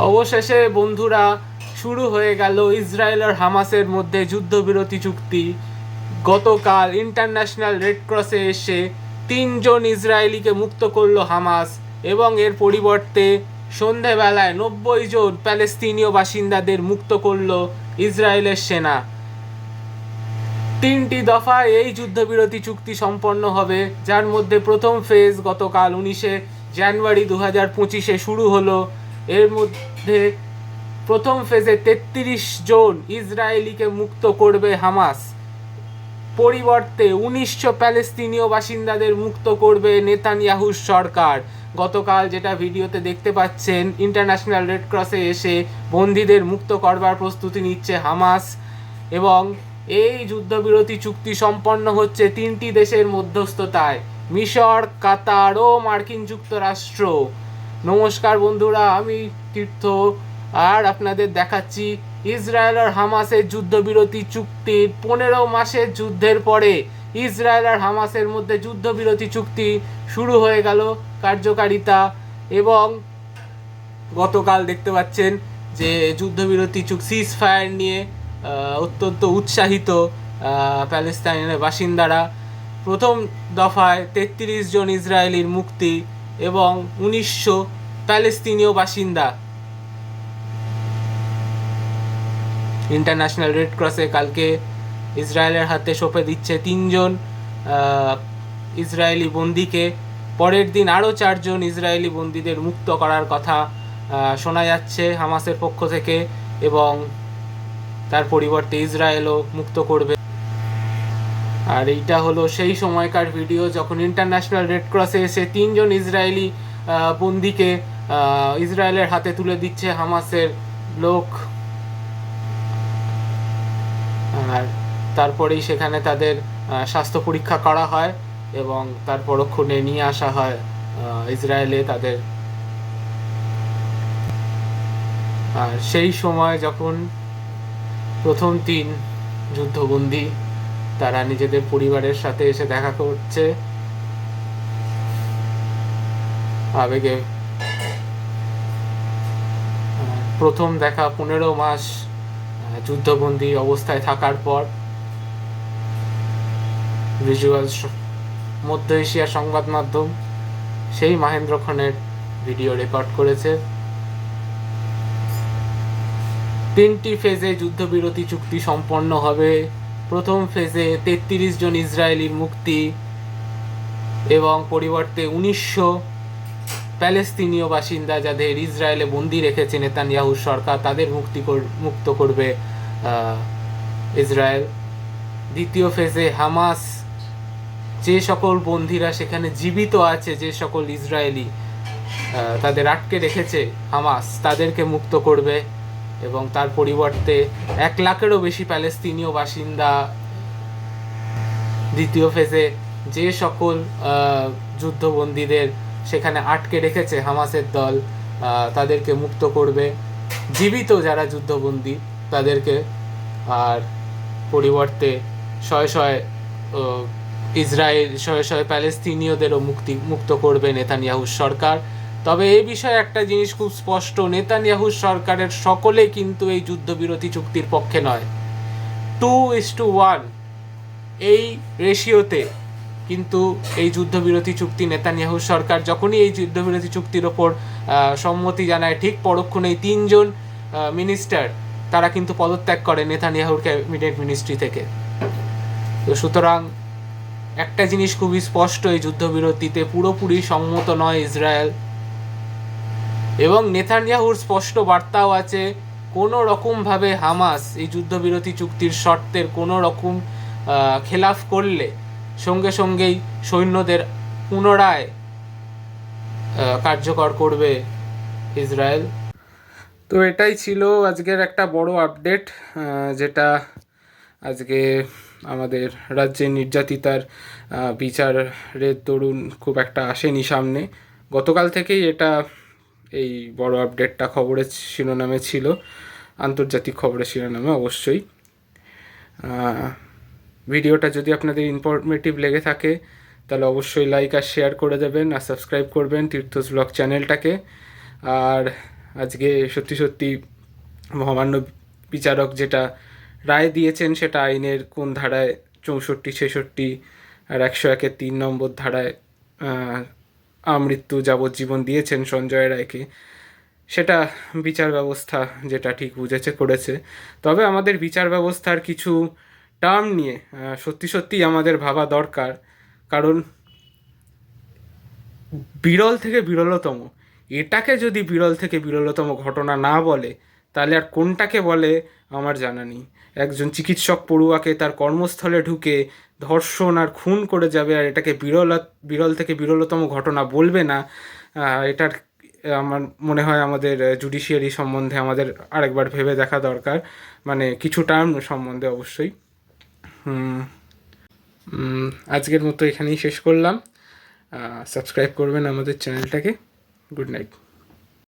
অবশেষে বন্ধুরা শুরু হয়ে গেল ইসরায়েল আর হামাসের মধ্যে যুদ্ধবিরতি চুক্তি। গতকাল ইন্টারন্যাশনাল রেড ক্রসে এসে 3 জন ইসরায়েলিকে মুক্ত করলো হামাস, এবং এর পরিবর্তে সন্ধেবেলায় 90 জন প্যালেস্তিনীয় বাসিন্দাদের মুক্ত করলো ইসরায়েলের সেনা। 3টি দফায় এই যুদ্ধবিরতি চুক্তি সম্পন্ন হবে, যার মধ্যে প্রথম ফেজ গতকাল 19শে জানুয়ারি 2025 শুরু হলো। এর মধ্যে প্রথম ফেজে 33 জন ইসরায়েলিকে মুক্ত করবে হামাস, পরিবর্তে 1900 প্যালেস্তিনীয় বাসিন্দাদের মুক্ত করবে নেতানিয়াহুর সরকার। গতকাল যেটা ভিডিওতে দেখতে পাচ্ছেন, ইন্টারন্যাশনাল রেড ক্রসে এসে বন্দীদের মুক্ত করবার প্রস্তুতি নিচ্ছে হামাস, এবং এই যুদ্ধবিরতি চুক্তি সম্পন্ন হচ্ছে 3টি দেশের মধ্যস্থতায়: মিশর, কাতার ও মার্কিন যুক্তরাষ্ট্র। নমস্কার বন্ধুরা, আমি তীর্থ, আর আপনাদের দেখাচ্ছি ইসরায়েল আর হামাসের যুদ্ধবিরতি চুক্তির 15 মাসের যুদ্ধের পরে ইসরায়েল আর হামাসের মধ্যে যুদ্ধবিরতি চুক্তি শুরু হয়ে গেল কার্যকারিতা। এবং গতকাল দেখতে পাচ্ছেন যে যুদ্ধবিরতি চুক্তি সিজ ফায়ার নিয়ে অত্যন্ত উৎসাহিত প্যালেস্তাইনের বাসিন্দারা। প্রথম দফায় 33 জন ইসরায়েলির মুক্তি এবং 1900 প্যালেস্তিনীয় বাসিন্দা। ইন্টারন্যাশনাল রেড ক্রসে কালকে ইসরায়েলের হাতে সঁপে দিচ্ছে 3 জন ইসরায়েলি বন্দীকে। পরের দিন আরও 4 জন ইসরায়েলি বন্দীদের মুক্ত করার কথা শোনা যাচ্ছে হামাসের পক্ষ থেকে, এবং তার পরিবর্তে ইসরায়েলও মুক্ত করবে। আর এইটা হলো সেই সময়কার ভিডিও যখন ইন্টারন্যাশনাল রেড ক্রসে এসে 3 জন ইসরায়েলি বন্দীকে ইসরায়েলের হাতে তুলে দিচ্ছে হামাসের লোক। আর তারপরেই সেখানে তাদের স্বাস্থ্য পরীক্ষা করা হয় এবং তার পরক্ষণে নিয়ে আসা হয় ইসরায়েলে তাদের। আর সেই সময় যখন প্রথম 3 যুদ্ধবন্দী তারা নিজেদের পরিবারের সাথে এসে দেখা করছে, আবেগে প্রথম দেখা 15 মাস যুদ্ধবন্দী অবস্থায় থাকার পর ভিজুয়ালস মধ্য এশিয়ার সংবাদ মাধ্যম সেই মাহেন্দ্র খানের ভিডিও রেকর্ড করেছে। 3টি ফেজে যুদ্ধবিরতি চুক্তি সম্পন্ন হবে। প্রথম ফেজে 33 জন ইসরায়েলির মুক্তি এবং পরিবর্তে 1900 প্যালেস্তিনীয় বাসিন্দা যাদের ইসরায়েলে বন্দি রেখেছে নেতানিয়াহুর সরকার, তাদের মুক্ত করবে ইসরায়েল। দ্বিতীয় ফেজে হামাস যে সকল বন্দীরা সেখানে জীবিত আছে, যে সকল ইসরায়েলি তাদের আটকে রেখেছে হামাস, তাদেরকে মুক্ত করবে, এবং তার পরিবর্তে 1 লাখেরও বেশি প্যালেস্তিনীয় বাসিন্দা দ্বিতীয় ফেজে যে সকল যুদ্ধবন্দীদের সেখানে আটকে রেখেছে হামাসের দল, তাদেরকে মুক্ত করবে, জীবিত যারা যুদ্ধবন্দী তাদেরকে। আর পরিবর্তে শয়ে ইসরায়েল শয়ে প্যালেস্তিনীয়দেরও মুক্ত করবে নেতানিয়াহুর সরকার। তবে এই বিষয়ে একটা জিনিস খুব স্পষ্ট, নেতানিয়াহুর সরকারের সকলে কিন্তু এই যুদ্ধবিরতি চুক্তির পক্ষে নয়। 2:1 এই রেশিওতে কিন্তু এই যুদ্ধবিরতি চুক্তি নেতানিয়াহুর সরকার যখনই এই যুদ্ধবিরতি চুক্তির ওপর সম্মতি জানায়, ঠিক পরক্ষণেই 3 জন মিনিস্টার তারা কিন্তু পদত্যাগ করে নেতানিয়াহুর ক্যাবিনেট মিনিস্ট্রি থেকে। তো সুতরাং একটা জিনিস খুবই স্পষ্ট, এই যুদ্ধবিরতিতে পুরোপুরি সম্মত নয় ইসরায়েল, এবং নেতানিয়াহুর স্পষ্ট বার্তাও আছে, কোনো রকমভাবে হামাস এই যুদ্ধবিরতি চুক্তির শর্তের কোনো রকম খেলাফ করলে সঙ্গে সঙ্গেই সৈন্যদের পুনরায় কার্যকর করবে ইসরায়েল। তো এটাই ছিল আজকের একটা বড় আপডেট, যেটা আজকে আমাদের রাজ্যে নির্যাতিতার বিচারের দরুন খুব একটা আসেনি সামনে। গতকাল থেকেই এটা এই বড় আপডেটটা খবরের শিরোনামে ছিল, আন্তর্জাতিক খবরের শিরোনামে অবশ্যই। ভিডিওটা যদি আপনাদের ইনফরমেটিভ লেগে থাকে তাহলে অবশ্যই লাইক আর শেয়ার করে দেবেন, আর সাবস্ক্রাইব করবেন তীর্থস ব্লগ চ্যানেলটাকে। আর আজকে সত্যি সত্যি মহামান্য বিচারক যেটা রায় দিয়েছেন সেটা আইনের কোন ধারায় 64, 66 আর 101-3 ধারায় আমৃত্যু যাবজ্জীবন দিয়েছেন সঞ্জয় রায়কে, সেটা বিচার ব্যবস্থা যেটা ঠিক বুঝেছে করেছে। তবে আমাদের বিচার ব্যবস্থার কিছু টার্ম নিয়ে সত্যি সত্যিই আমাদের ভাবা দরকার, কারণ বিরল থেকে বিরলতম, এটাকে যদি বিরল থেকে বিরলতম ঘটনা না বলে তাহলে আর কোনটাকে বলে আমার জানা নেই। একজন চিকিৎসক পড়ুয়াকে তার কর্মস্থলে ঢুকে ধর্ষণ আর খুন করে যাবে আর এটাকে বিরল থেকে বিরলতম ঘটনা বলবে না, এটার আমার মনে হয় আমাদের জুডিশিয়ারি সম্বন্ধে আমাদের আরেকবার ভেবে দেখা দরকার, মানে কিছু টার্ম সম্বন্ধে অবশ্যই। আজকের মতো এখানেই শেষ করলাম। সাবস্ক্রাইব করবেন আমাদের চ্যানেলটাকে। Good night.